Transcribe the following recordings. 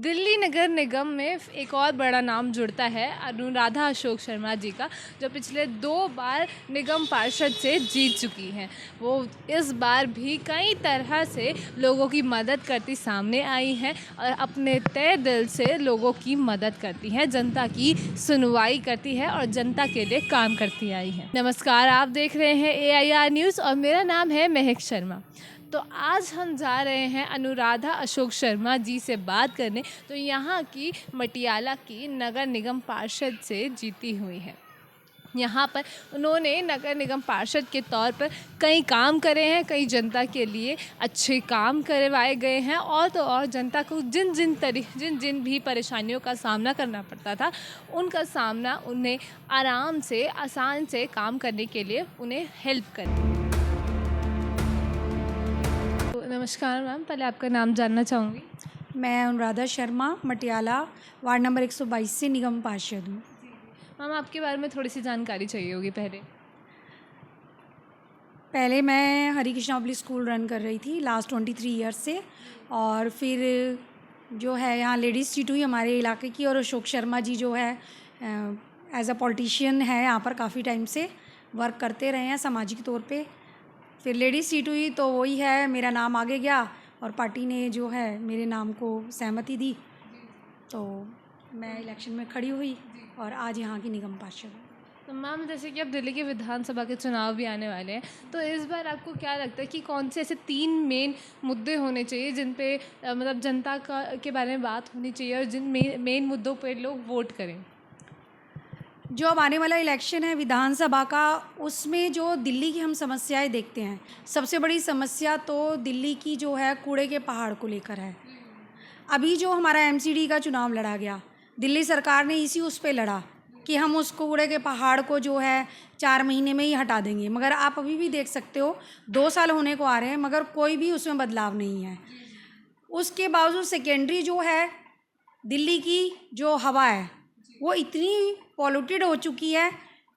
दिल्ली नगर निगम में एक और बड़ा नाम जुड़ता है अनुराधा अशोक शर्मा जी का, जो पिछले 2 बार निगम पार्षद से जीत चुकी हैं। वो इस बार भी कई तरह से लोगों की मदद करती सामने आई हैं और अपने तहे दिल से लोगों की मदद करती हैं, जनता की सुनवाई करती है और जनता के लिए काम करती आई हैं। नमस्कार, आप देख रहे हैं AIR न्यूज़ और मेरा नाम है महक शर्मा। तो आज हम जा रहे हैं अनुराधा अशोक शर्मा जी से बात करने, तो यहाँ की मटियाला की नगर निगम पार्षद से जीती हुई है। यहाँ पर उन्होंने नगर निगम पार्षद के तौर पर कई काम करे हैं, कई जनता के लिए अच्छे काम करवाए गए हैं और तो और जनता को जिन जिन भी परेशानियों का सामना करना पड़ता था, उनका सामना उन्हें आराम से आसान से काम करने के लिए उन्हें हेल्प करती। नमस्कार मैम, पहले आपका नाम जानना चाहूँगी। मैं अनुराधा शर्मा मटियाला वार्ड नंबर 122 से निगम पार्षद हूँ। मैम, आपके बारे में थोड़ी सी जानकारी चाहिए होगी। पहले मैं हरी कृष्णा पब्लिक स्कूल रन कर रही थी लास्ट 23 ईयर्स से, और फिर जो है यहाँ लेडीज़ सीट हुई हमारे इलाके की, और अशोक शर्मा जी जो है एज अ पॉलिटिशियन है यहाँ पर, काफ़ी टाइम से वर्क करते रहे हैं सामाजिक तौर पे। फिर लेडीज़ सीट हुई तो वही है, मेरा नाम आगे गया और पार्टी ने जो है मेरे नाम को सहमति दी, तो मैं इलेक्शन में खड़ी हुई और आज यहाँ की निगम पार्षद हूँ। तो मैम, जैसे कि अब दिल्ली के विधानसभा के चुनाव भी आने वाले हैं, तो इस बार आपको क्या लगता है कि कौन से ऐसे 3 मेन मुद्दे होने चाहिए जिन पे मतलब जनता के बारे में बात होनी चाहिए और जिन मेन मुद्दों पे लोग वोट करें? जो अब आने वाला इलेक्शन है विधानसभा का, उसमें जो दिल्ली की हम समस्याएं देखते हैं, सबसे बड़ी समस्या तो दिल्ली की जो है कूड़े के पहाड़ को लेकर है। अभी जो हमारा MCD का चुनाव लड़ा गया, दिल्ली सरकार ने इसी उस पे लड़ा कि हम उस कूड़े के पहाड़ को जो है 4 महीने में ही हटा देंगे, मगर आप अभी भी देख सकते हो 2 साल होने को आ रहे हैं मगर कोई भी उसमें बदलाव नहीं है। उसके बावजूद सेकेंडरी जो है दिल्ली की जो हवा है वो इतनी पॉल्यूटेड हो चुकी है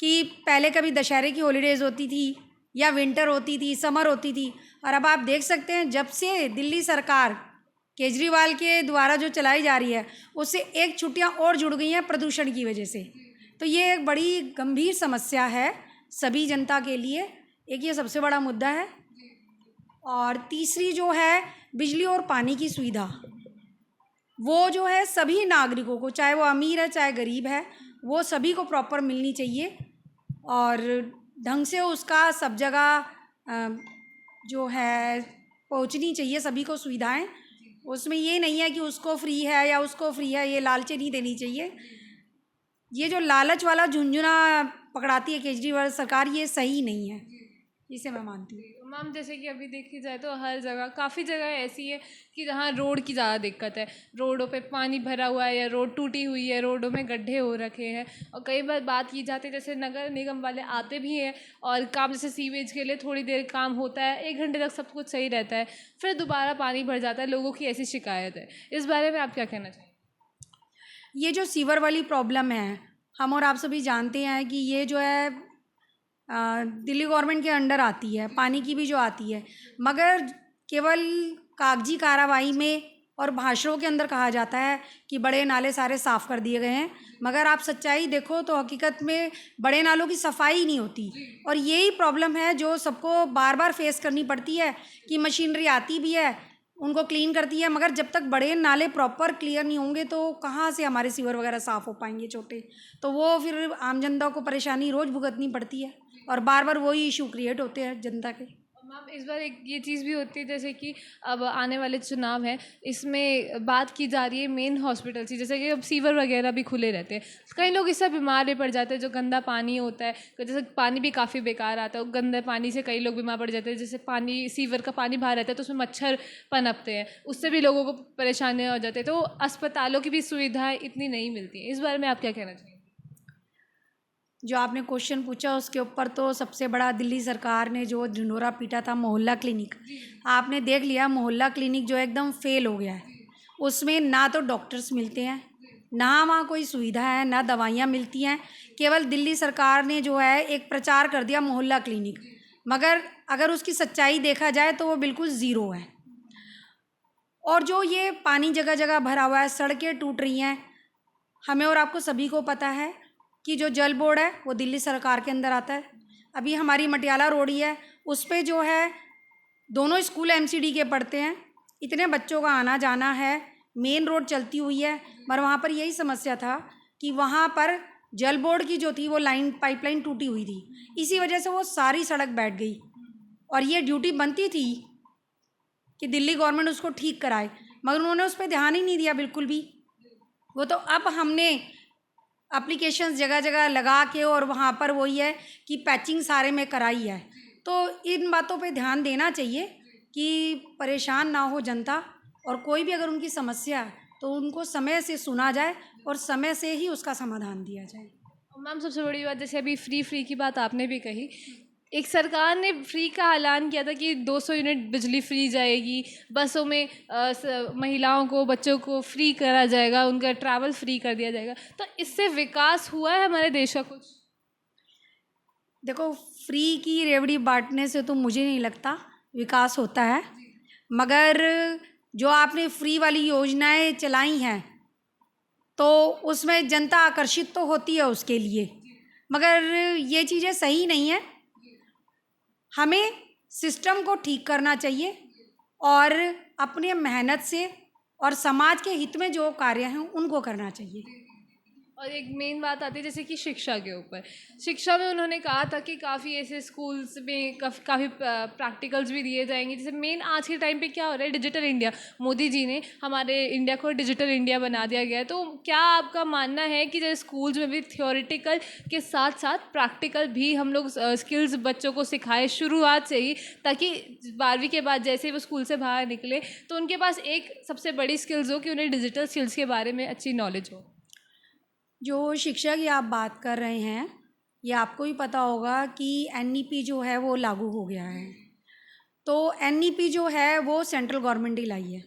कि पहले कभी दशहरे की हॉलीडेज़ होती थी या विंटर होती थी, समर होती थी, और अब आप देख सकते हैं जब से दिल्ली सरकार केजरीवाल के द्वारा जो चलाई जा रही है, उससे एक छुट्टियां और जुड़ गई हैं प्रदूषण की वजह से। तो ये एक बड़ी गंभीर समस्या है सभी जनता के लिए, एक ये सबसे बड़ा मुद्दा है। और तीसरी जो है बिजली और पानी की सुविधा, वो जो है सभी नागरिकों को, चाहे वो अमीर है चाहे गरीब है, वो सभी को प्रॉपर मिलनी चाहिए और ढंग से उसका सब जगह जो है पहुंचनी चाहिए सभी को सुविधाएं। उसमें ये नहीं है कि उसको फ्री है या उसको फ्री है, ये लालची नहीं देनी चाहिए। ये जो लालच वाला झुंझुना पकड़ाती है केजरीवाल सरकार, ये सही नहीं है, इसे मैं मानती हूँ। मैम, जैसे कि अभी देखी जाए तो हर जगह काफ़ी जगह ऐसी है कि जहाँ रोड की ज़्यादा दिक्कत है, रोडों पे पानी भरा हुआ है या रोड टूटी हुई है, रोडों में गड्ढे हो रखे हैं। और कई बार बात की जाती है, जैसे नगर निगम वाले आते भी हैं और काम, जैसे सीवेज के लिए थोड़ी देर काम होता है, 1 घंटे तक सब कुछ सही रहता है, फिर दोबारा पानी भर जाता है। लोगों की ऐसी शिकायत है, इस बारे में आप क्या कहना चाहिए? ये जो सीवर वाली प्रॉब्लम है, हम और आप सभी जानते हैं कि ये जो है दिल्ली गवर्नमेंट के अंडर आती है, पानी की भी जो आती है, मगर केवल कागजी कार्रवाई में और भाषणों के अंदर कहा जाता है कि बड़े नाले सारे साफ़ कर दिए गए हैं, मगर आप सच्चाई देखो तो हकीकत में बड़े नालों की सफाई नहीं होती। और यही प्रॉब्लम है जो सबको बार बार फेस करनी पड़ती है कि मशीनरी आती भी है, उनको क्लीन करती है, मगर जब तक बड़े नाले प्रॉपर क्लियर नहीं होंगे तो कहाँ से हमारे सीवर वगैरह साफ़ हो पाएंगे छोटे, तो वो फिर आम जनता को परेशानी रोज़ भुगतनी पड़ती है और बार बार वही इशू क्रिएट होते हैं जनता के। मैम, इस बार एक ये चीज़ भी होती है, जैसे कि अब आने वाले चुनाव हैं, इसमें बात की जा रही है मेन हॉस्पिटल की, जैसे कि अब सीवर वगैरह भी खुले रहते हैं, कई लोग इससे बीमार भी पड़ जाते हैं। जो गंदा पानी होता है, जैसे पानी भी काफ़ी बेकार आता है, गंदे पानी से कई लोग बीमार पड़ जाते हैं। जैसे पानी, सीवर का पानी बाहर रहता है तो उसमें मच्छर पनपते हैं, उससे भी लोगों को परेशानियाँ हो जाती है, तो अस्पतालों की भी सुविधाएँ इतनी नहीं मिलती हैं। इस बारे में आप क्या कहना चाहिए? जो आपने क्वेश्चन पूछा उसके ऊपर तो सबसे बड़ा दिल्ली सरकार ने जो ढिंढोरा पीटा था मोहल्ला क्लिनिक, आपने देख लिया मोहल्ला क्लिनिक जो एकदम फेल हो गया है। उसमें ना तो डॉक्टर्स मिलते हैं, ना वहाँ कोई सुविधा है, ना दवाइयाँ मिलती हैं। केवल दिल्ली सरकार ने जो है एक प्रचार कर दिया मोहल्ला क्लिनिक, मगर अगर उसकी सच्चाई देखा जाए तो वो बिल्कुल ज़ीरो है। और जो ये पानी जगह जगह भरा हुआ है, सड़कें टूट रही हैं, हमें और आपको सभी को पता है कि जो जल बोर्ड है वो दिल्ली सरकार के अंदर आता है। अभी हमारी मटियाला रोड ही है, उस पे जो है दोनों स्कूल एमसीडी के पढ़ते हैं, इतने बच्चों का आना जाना है, मेन रोड चलती हुई है, मगर वहाँ पर यही समस्या था कि वहाँ पर जल बोर्ड की जो थी वो पाइपलाइन टूटी हुई थी, इसी वजह से वो सारी सड़क बैठ गई। और ये ड्यूटी बनती थी कि दिल्ली गवर्नमेंट उसको ठीक कराए, मगर उन्होंने उस पर ध्यान ही नहीं दिया बिल्कुल भी। वो तो अब हमने एप्लीकेशंस जगह जगह लगा के और वहाँ पर वही है कि पैचिंग सारे में कराई है। तो इन बातों पे ध्यान देना चाहिए कि परेशान ना हो जनता, और कोई भी अगर उनकी समस्या है तो उनको समय से सुना जाए और समय से ही उसका समाधान दिया जाए। मैम सबसे बड़ी बात, जैसे अभी फ्री की बात आपने भी कही, एक सरकार ने फ्री का ऐलान किया था कि 200 यूनिट बिजली फ्री जाएगी, बसों में महिलाओं को, बच्चों को फ्री करा जाएगा, उनका ट्रैवल फ्री कर दिया जाएगा। तो इससे विकास हुआ है हमारे देश का कुछ? देखो, फ्री की रेवड़ी बांटने से तो मुझे नहीं लगता विकास होता है, मगर जो आपने फ्री वाली योजनाएं चलाई हैं तो उसमें जनता आकर्षित तो होती है उसके लिए, मगर ये चीज़ें सही नहीं है। हमें सिस्टम को ठीक करना चाहिए और अपने मेहनत से और समाज के हित में जो कार्य हैं उनको करना चाहिए। और एक मेन बात आती है जैसे कि शिक्षा के ऊपर। शिक्षा में उन्होंने कहा था कि काफ़ी ऐसे स्कूल्स में काफ़ी प्रैक्टिकल्स भी दिए जाएंगे। जैसे मेन आज के टाइम पे क्या हो रहा है, डिजिटल इंडिया, मोदी जी ने हमारे इंडिया को डिजिटल इंडिया बना दिया गया है। तो क्या आपका मानना है कि जैसे स्कूल्स में भी थियोरिटिकल के साथ साथ प्रैक्टिकल भी हम लोग स्किल्स बच्चों को सिखाएं शुरुआत से ही, ताकि 12वीं के बाद जैसे वो स्कूल से बाहर निकले तो उनके पास एक सबसे बड़ी स्किल्स हो कि उन्हें डिजिटल स्किल्स के बारे में अच्छी नॉलेज हो? जो शिक्षा की आप बात कर रहे हैं, ये आपको भी पता होगा कि एनईपी जो है वो लागू हो गया है। तो एनईपी जो है वो सेंट्रल गवर्नमेंट ही लाई है,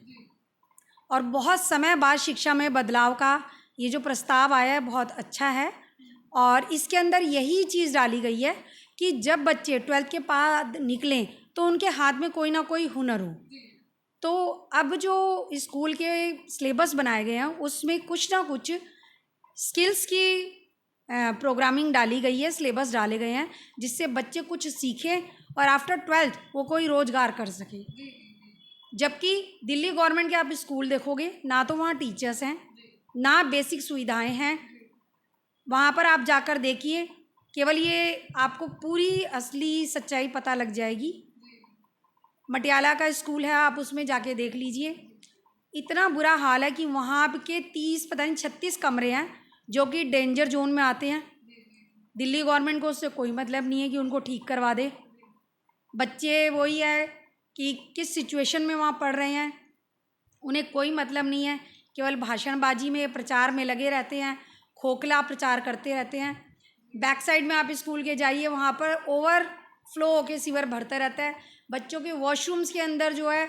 और बहुत समय बाद शिक्षा में बदलाव का ये जो प्रस्ताव आया है बहुत अच्छा है। और इसके अंदर यही चीज़ डाली गई है कि जब बच्चे 12th के बाद निकलें तो उनके हाथ में कोई ना कोई हुनर हो। तो अब जो स्कूल के सिलेबस बनाए गए हैं उसमें कुछ ना कुछ स्किल्स की प्रोग्रामिंग डाली गई है, सिलेबस डाले गए हैं, जिससे बच्चे कुछ सीखें और आफ्टर 12th वो कोई रोज़गार कर सके। जबकि दिल्ली गवर्नमेंट के आप स्कूल देखोगे, ना तो वहाँ टीचर्स हैं, ना बेसिक सुविधाएं हैं। वहाँ पर आप जाकर देखिए, केवल ये आपको पूरी असली सच्चाई पता लग जाएगी। मटियाला का स्कूल है, आप उसमें जाके देख लीजिए, इतना बुरा हाल है कि वहाँ के 30 पता नहीं 36 कमरे हैं जो कि डेंजर जोन में आते हैं। दिल्ली गवर्नमेंट को उससे कोई मतलब नहीं है कि उनको ठीक करवा दे। बच्चे वही है कि किस सिचुएशन में वहाँ पढ़ रहे हैं उन्हें कोई मतलब नहीं है, केवल भाषणबाजी में, प्रचार में लगे रहते हैं, खोखला प्रचार करते रहते हैं। बैक साइड में आप स्कूल के जाइए, वहाँ पर ओवरफ्लो होकर सीवर भरता रहता है। बच्चों के वॉशरूम्स के अंदर जो है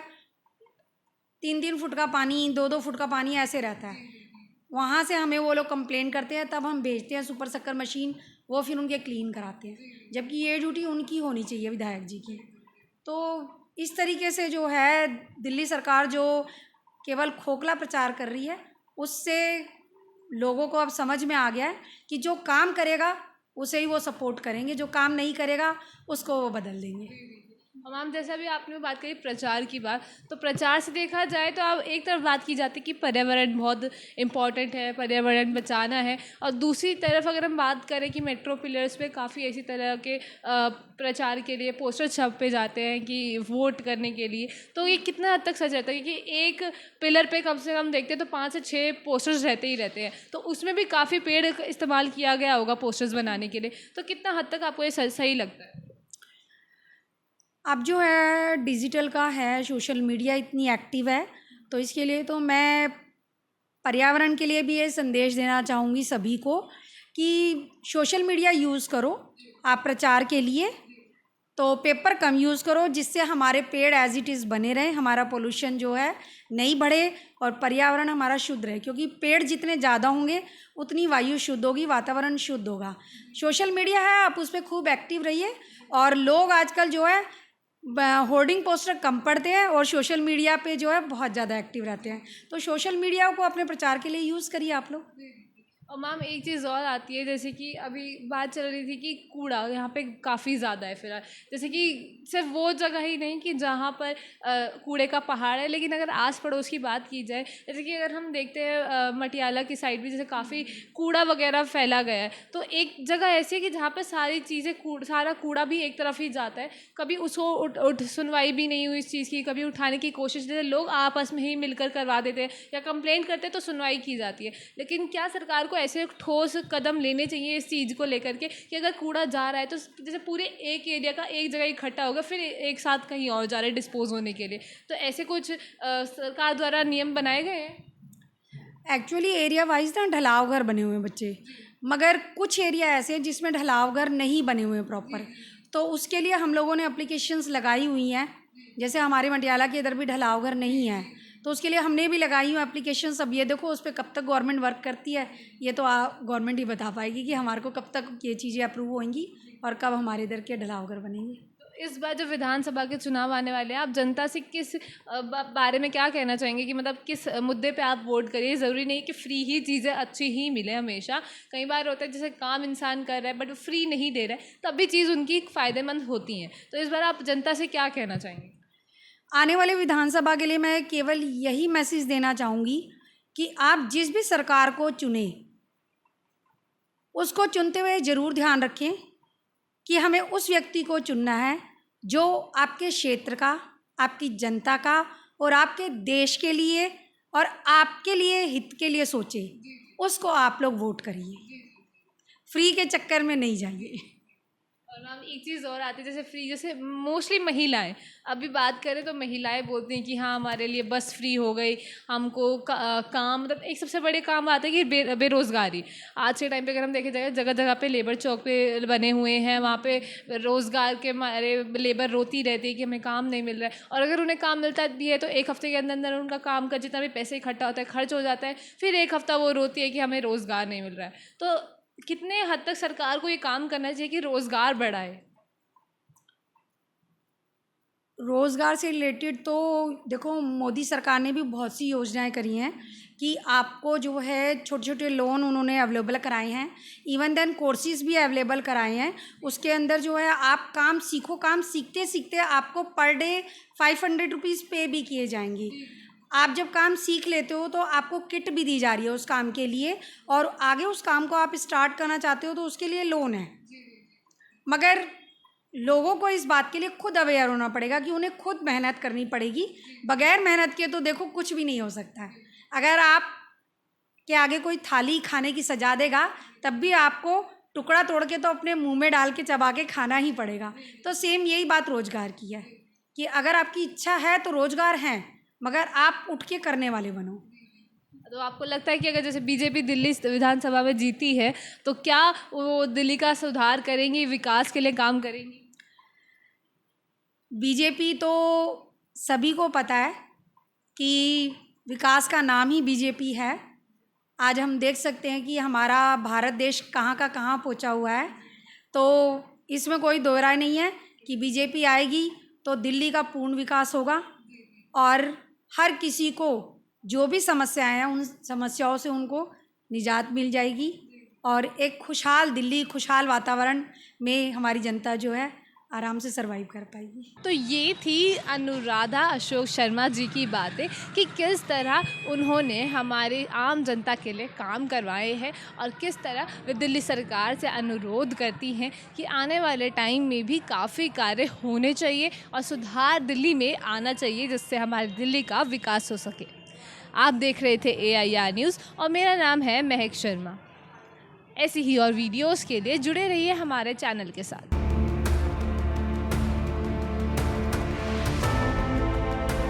3-3 फुट का पानी, 2-2 फुट का पानी ऐसे रहता है। वहाँ से हमें वो लोग कंप्लेन करते हैं, तब हम भेजते हैं सुपर शक्कर मशीन, वो फिर उनके क्लीन कराते हैं, जबकि ये ड्यूटी उनकी होनी चाहिए, विधायक जी की। तो इस तरीके से जो है दिल्ली सरकार जो केवल खोखला प्रचार कर रही है, उससे लोगों को अब समझ में आ गया है कि जो काम करेगा उसे ही वो सपोर्ट करेंगे, जो काम नहीं करेगा उसको वो बदल देंगे। मैम जैसे अभी आपने बात करी प्रचार की बात, तो प्रचार से देखा जाए तो अब एक तरफ बात की जाती है कि पर्यावरण बहुत इम्पॉर्टेंट है, पर्यावरण बचाना है, और दूसरी तरफ अगर हम बात करें कि मेट्रो पिलर्स पे काफ़ी ऐसी तरह के प्रचार के लिए पोस्टर छपे जाते हैं कि वोट करने के लिए, तो ये कितना हद तक सच रहता है? क्योंकि एक पिलर पे कम से कम देखते हैं तो 5 से 6 पोस्टर्स रहते ही रहते हैं, तो उसमें भी काफ़ी पेड़ इस्तेमाल किया गया होगा पोस्टर्स बनाने के लिए, तो कितना हद तक आपको ये सही लगता है? अब जो है डिजिटल का है, सोशल मीडिया इतनी एक्टिव है, तो इसके लिए तो मैं पर्यावरण के लिए भी ये संदेश देना चाहूँगी सभी को कि सोशल मीडिया यूज़ करो आप प्रचार के लिए, तो पेपर कम यूज़ करो, जिससे हमारे पेड़ एज इट इज़ बने रहें, हमारा पोल्यूशन जो है नहीं बढ़े और पर्यावरण हमारा शुद्ध रहे। क्योंकि पेड़ जितने ज़्यादा होंगे उतनी वायु शुद्ध होगी, वातावरण शुद्ध होगा। सोशल मीडिया है, आप उस पर खूब एक्टिव रहिए। और लोग आजकल जो है होर्डिंग पोस्टर कम पढ़ते हैं और सोशल मीडिया पे जो है बहुत ज़्यादा एक्टिव रहते हैं। तो सोशल मीडिया को अपने प्रचार के लिए यूज़ करिए आप लोग। और मैम एक चीज़ और आती है, जैसे कि अभी बात चल रही थी कि कूड़ा यहाँ पे काफ़ी ज़्यादा है फिलहाल। जैसे कि सिर्फ वो जगह ही नहीं कि जहाँ पर कूड़े का पहाड़ है, लेकिन अगर आस पड़ोस की बात की जाए, जैसे कि अगर हम देखते हैं मटियाला की साइड भी जैसे काफ़ी कूड़ा वगैरह फैला गया है, तो एक जगह ऐसी है कि जहाँ पर सारी चीज़ें सारा कूड़ा भी एक तरफ ही जाता है, कभी उसको उठ सुनवाई भी नहीं हुई इस चीज़ की, कभी उठाने की कोशिश, जैसे लोग आपस में ही मिलकर करवा देते हैं या कंप्लेंट करते हैं तो सुनवाई की जाती है। लेकिन क्या सरकार को ऐसे ठोस कदम लेने चाहिए इस चीज़ को लेकर के कि अगर कूड़ा जा रहा है तो जैसे पूरे एक एरिया का एक जगह इकट्ठा होगा, फिर एक साथ कहीं और जा रहा है डिस्पोज होने के लिए, तो ऐसे कुछ सरकार द्वारा नियम बनाए गए हैं? एक्चुअली एरिया वाइज ना ढलाव घर बने हुए हैं बच्चे, मगर कुछ एरिया ऐसे हैं जिसमें ढलाव घर नहीं बने हुए हैं प्रॉपर, तो उसके लिए हम लोगों ने एप्लीकेशंस लगाई हुई हैं। जैसे हमारे मटियाला के इधर भी ढलाव घर नहीं है, तो उसके लिए हमने भी लगाई हुई एप्लीकेशंस। अब ये देखो उस पर कब तक गवर्नमेंट वर्क करती है, ये तो गवर्नमेंट ही बता पाएगी कि हमारे को कब तक ये चीज़ें अप्रूव होंगी और कब हमारे इधर के ढलाव घर बनेंगे। तो इस बार जो विधानसभा के चुनाव आने वाले हैं, आप जनता से किस बारे में क्या कहना चाहेंगे कि मतलब किस मुद्दे पे आप वोट करिए? ज़रूरी नहीं कि फ्री ही चीज़ें अच्छी ही मिले हमेशा। कई बार होता है जैसे काम इंसान कर रहा है बट फ्री नहीं दे रहा है, तब भी चीज़ उनकी फ़ायदेमंद होती हैं। तो इस बार आप जनता से क्या कहना चाहेंगे? आने वाले विधानसभा के लिए मैं केवल यही मैसेज देना चाहूँगी कि आप जिस भी सरकार को चुनें, उसको चुनते हुए ज़रूर ध्यान रखें कि हमें उस व्यक्ति को चुनना है जो आपके क्षेत्र का, आपकी जनता का और आपके देश के लिए और आपके लिए हित के लिए सोचे। उसको आप लोग वोट करिए, फ्री के चक्कर में नहीं जाइए। और मैम एक चीज़ और आती है, जैसे फ्री, जैसे मोस्टली महिलाएं, अभी बात करें तो महिलाएं बोलती हैं कि हाँ हमारे लिए बस फ्री हो गई, हमको काम, मतलब एक सबसे बड़े काम आता है कि बेरोज़गारी। आज के टाइम पे अगर हम देखे जाए, जगह जगह पे लेबर चौक पे बने हुए हैं, वहाँ पे रोज़गार के मारे लेबर रोती रहती है कि हमें काम नहीं मिल रहा है, और अगर उन्हें काम मिलता भी है तो एक हफ्ते के अंदर अंदर उनका काम का जितना भी पैसे इकट्ठा होता है खर्च हो जाता है, फिर एक हफ्ता वो रोती है कि हमें रोज़गार नहीं मिल रहा है। तो कितने हद तक सरकार को ये काम करना चाहिए कि रोज़गार बढ़ाए? रोज़गार से रिलेटेड तो देखो मोदी सरकार ने भी बहुत सी योजनाएं करी हैं कि आपको जो है छोटे छोटे लोन उन्होंने अवेलेबल कराए हैं, इवन देन कोर्सेज भी अवेलेबल कराए हैं। उसके अंदर जो है आप काम सीखो, काम सीखते सीखते आपको पर डे 500 रुपीज़ पे भी किए जाएंगे। आप जब काम सीख लेते हो तो आपको किट भी दी जा रही है उस काम के लिए, और आगे उस काम को आप स्टार्ट करना चाहते हो तो उसके लिए लोन है। मगर लोगों को इस बात के लिए खुद अवेयर होना पड़ेगा कि उन्हें खुद मेहनत करनी पड़ेगी। बगैर मेहनत के तो देखो कुछ भी नहीं हो सकता है। अगर आप के आगे कोई थाली खाने की सजा देगा तब भी आपको टुकड़ा तोड़ के तो अपने मुंह में डाल के चबा के खाना ही पड़ेगा। तो सेम यही बात रोज़गार की है कि अगर आपकी इच्छा है तो रोज़गार है, मगर आप उठ के करने वाले बनो। तो आपको लगता है कि अगर जैसे बीजेपी दिल्ली विधानसभा में जीती है तो क्या वो दिल्ली का सुधार करेंगी, विकास के लिए काम करेंगी? बीजेपी तो सभी को पता है कि विकास का नाम ही बीजेपी है। आज हम देख सकते हैं कि हमारा भारत देश कहाँ का कहाँ पहुँचा हुआ है। तो इसमें कोई दो राय नहीं है कि बीजेपी आएगी तो दिल्ली का पूर्ण विकास होगा और हर किसी को जो भी समस्याएं हैं उन समस्याओं से उनको निजात मिल जाएगी और एक खुशहाल दिल्ली, खुशहाल वातावरण में हमारी जनता जो है आराम से सरवाइव कर पाएगी। तो ये थी अनुराधा अशोक शर्मा जी की बातें कि किस तरह उन्होंने हमारी आम जनता के लिए काम करवाए हैं और किस तरह वे दिल्ली सरकार से अनुरोध करती हैं कि आने वाले टाइम में भी काफ़ी कार्य होने चाहिए और सुधार दिल्ली में आना चाहिए जिससे हमारी दिल्ली का विकास हो सके। आप देख रहे थे AIR न्यूज़ और मेरा नाम है महक शर्मा। ऐसी ही और वीडियोज़ के लिए जुड़े रहिए हमारे चैनल के साथ।